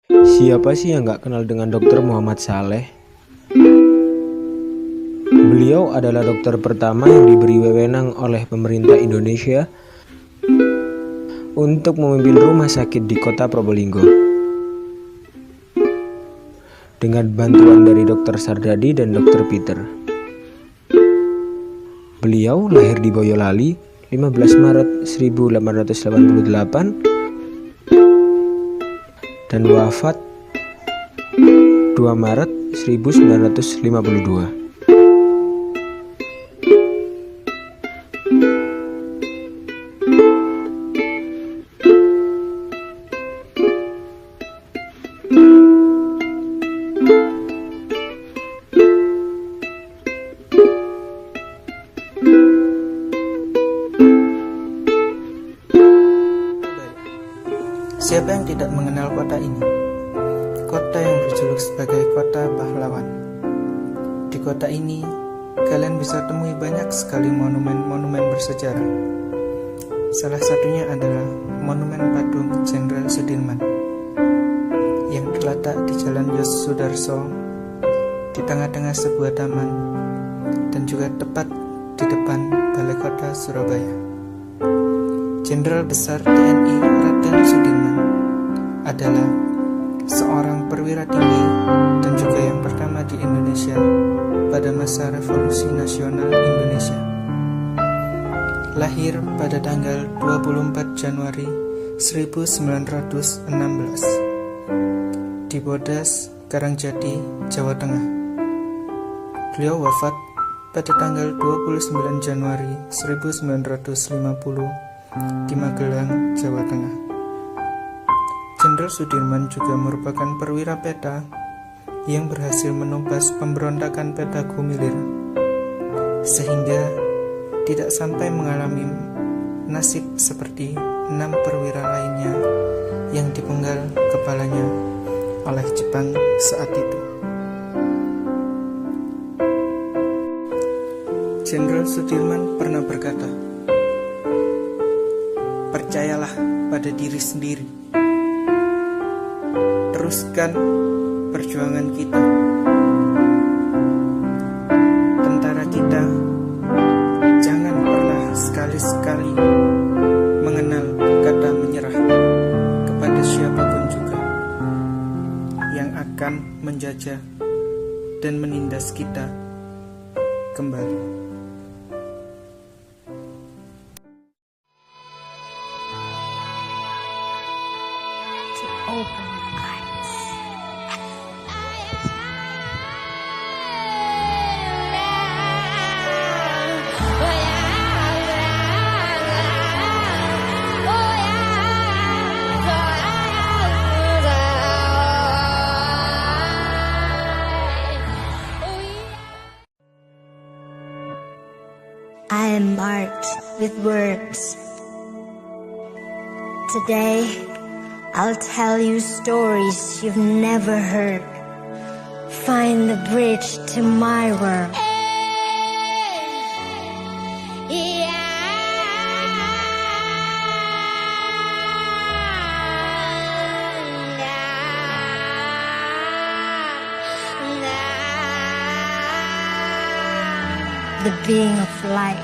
Siapa sih yang gak kenal dengan Dr. Muhammad Saleh? Beliau adalah dokter pertama yang diberi wewenang oleh pemerintah Indonesia untuk memimpin rumah sakit di kota Probolinggo. Dengan bantuan dari Dr. Sardadi dan Dr. Peter. Beliau lahir di Boyolali 15 Maret 1888 dan wafat 2 Maret 1952. Siapa yang tidak mengenal kota ini? Kota yang berjuluk sebagai kota pahlawan. Di kota ini, kalian bisa temui banyak sekali monumen-monumen bersejarah. Salah satunya adalah Monumen Patung Jenderal Sudirman yang terletak di Jalan Yosudarso di tengah-tengah sebuah taman dan juga tepat di depan Balai Kota Surabaya. Jenderal Besar TNI Raden Sudirman adalah seorang perwira tinggi dan juga yang pertama di Indonesia pada masa Revolusi Nasional Indonesia. Lahir pada tanggal 24 Januari 1916 di Bodas, Karangjati, Jawa Tengah. Beliau wafat pada tanggal 29 Januari 1950 di Magelang, Jawa Tengah. Jenderal Sudirman juga merupakan perwira peta yang berhasil menumpas pemberontakan Peta Gumilir sehingga tidak sampai mengalami nasib seperti 6 perwira lainnya yang dipenggal kepalanya oleh Jepang saat itu. Jenderal Sudirman pernah berkata, "Percayalah pada diri sendiri. Teruskan perjuangan kita. Tentara kita jangan pernah sekali-sekali mengenal kata menyerah kepada siapapun juga yang akan menjajah dan menindas kita kembali." Open eyes. I am marked with words. Today, I'll tell you stories you've never heard. Find the bridge to my world. The being of light.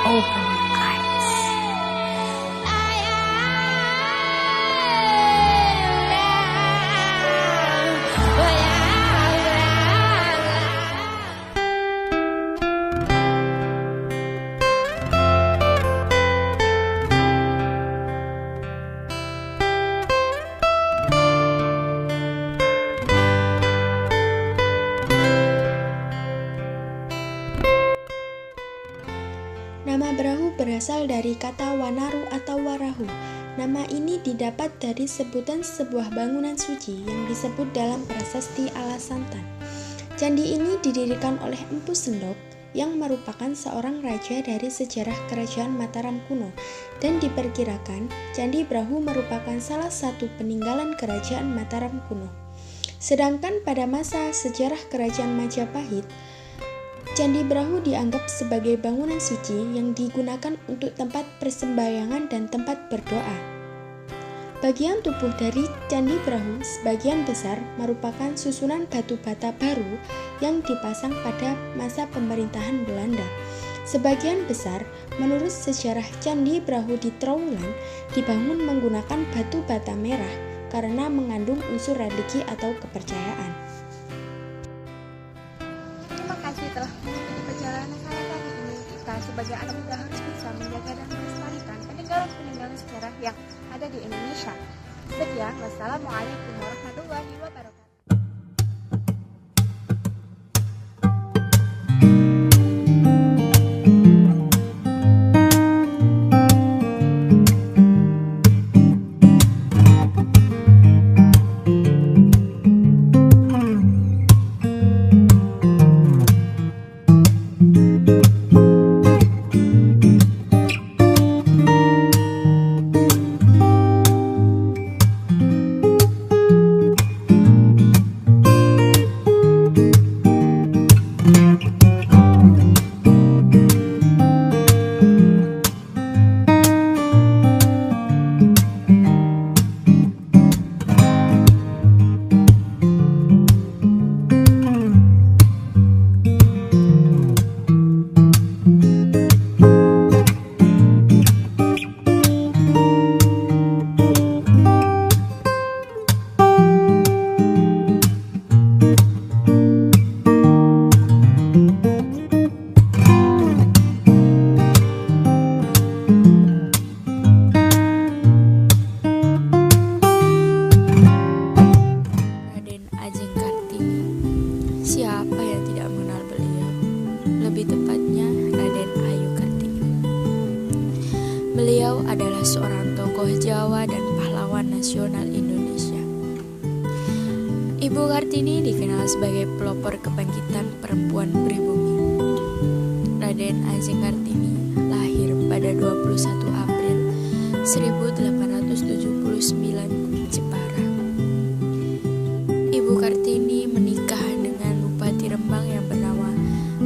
Open eyes. Nama Brahu berasal dari kata Wanaru atau Warahu. Nama ini didapat dari sebutan sebuah bangunan suci yang disebut dalam prasasti Alasantan. Candi ini didirikan oleh Empu Sendok yang merupakan seorang raja dari sejarah kerajaan Mataram kuno, dan diperkirakan Candi Brahu merupakan salah satu peninggalan kerajaan Mataram kuno. Sedangkan pada masa sejarah kerajaan Majapahit, Candi Brahu dianggap sebagai bangunan suci yang digunakan untuk tempat persembahyangan dan tempat berdoa. Bagian tubuh dari Candi Brahu sebagian besar merupakan susunan batu bata baru yang dipasang pada masa pemerintahan Belanda. Sebagian besar, menurut sejarah Candi Brahu di Trowulan, dibangun menggunakan batu bata merah karena mengandung unsur religi atau kepercayaan. Terima kasih telah mengikuti perjalanan saya kali ini. Kita sebagai anak muda harus bisa menjaga dan melestarikan peninggalan sejarah yang ada di Indonesia. Sekian, wassalamualaikum warahmatullahi wabarakatuh. Siapa yang tidak mengenal beliau? Lebih tepatnya Raden Ayu Kartini. Beliau adalah seorang tokoh Jawa dan pahlawan nasional Indonesia. Ibu Kartini dikenal sebagai pelopor kebangkitan perempuan pribumi. Raden Ajeng Kartini lahir pada 21 April 1879 Jepara. Ibu Kartini menikah dengan Bupati Rembang yang bernama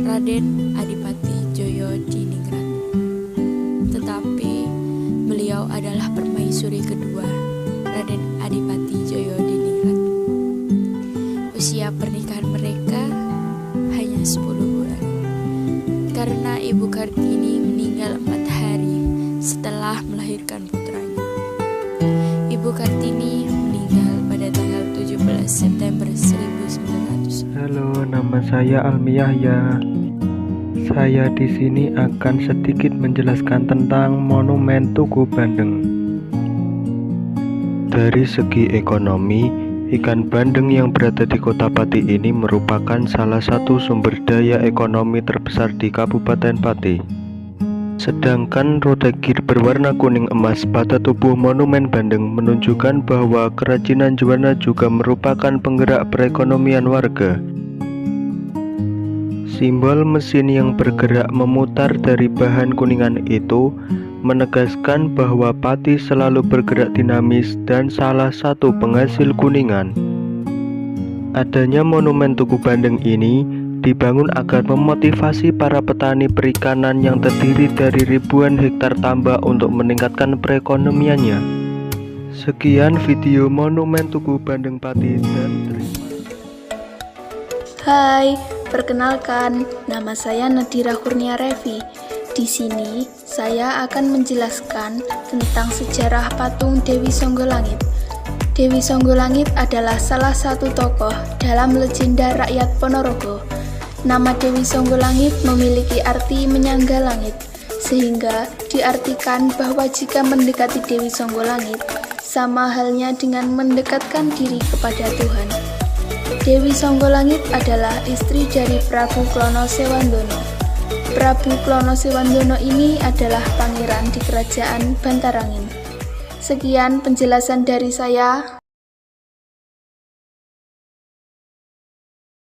Raden Adipati Joyo Diningrat. Tetapi beliau adalah permaisuri kedua Raden Adipati Joyo Diningrat. Usia pernikahan mereka hanya 10 bulan. Karena Ibu Kartini meninggal 4 hari setelah melahirkan putranya. Ibu Kartini meninggal pada tanggal 17 September 1900. Halo, nama saya Almi Yahya. Saya di sini akan sedikit menjelaskan tentang Monumen Tugu Bandeng. Dari segi ekonomi, ikan bandeng yang berada di Kota Pati ini merupakan salah satu sumber daya ekonomi terbesar di Kabupaten Pati. Sedangkan roda gir berwarna kuning emas pada tubuh Monumen Bandeng menunjukkan bahwa kerajinan juwana juga merupakan penggerak perekonomian warga. Simbol mesin yang bergerak memutar dari bahan kuningan itu menegaskan bahwa Pati selalu bergerak dinamis dan salah satu penghasil kuningan. Adanya Monumen Tugu Bandeng ini dibangun agar memotivasi para petani perikanan yang terdiri dari ribuan hektar tambak untuk meningkatkan perekonomiannya. Sekian video Monumen Tugu Bandeng Pati dan terima. Hai, perkenalkan, nama saya Nadira Kurnia Revi. Di sini, saya akan menjelaskan tentang sejarah patung Dewi Songgolangit. Dewi Songgolangit adalah salah satu tokoh dalam legenda rakyat Ponorogo. Nama Dewi Songgolangit memiliki arti menyangga langit, sehingga diartikan bahwa jika mendekati Dewi Songgolangit, sama halnya dengan mendekatkan diri kepada Tuhan. Dewi Songgolangit adalah istri dari Prabu Klono Sewandono. Prabu Klono Sewandono ini adalah pangeran di kerajaan Bantarangin. Sekian penjelasan dari saya.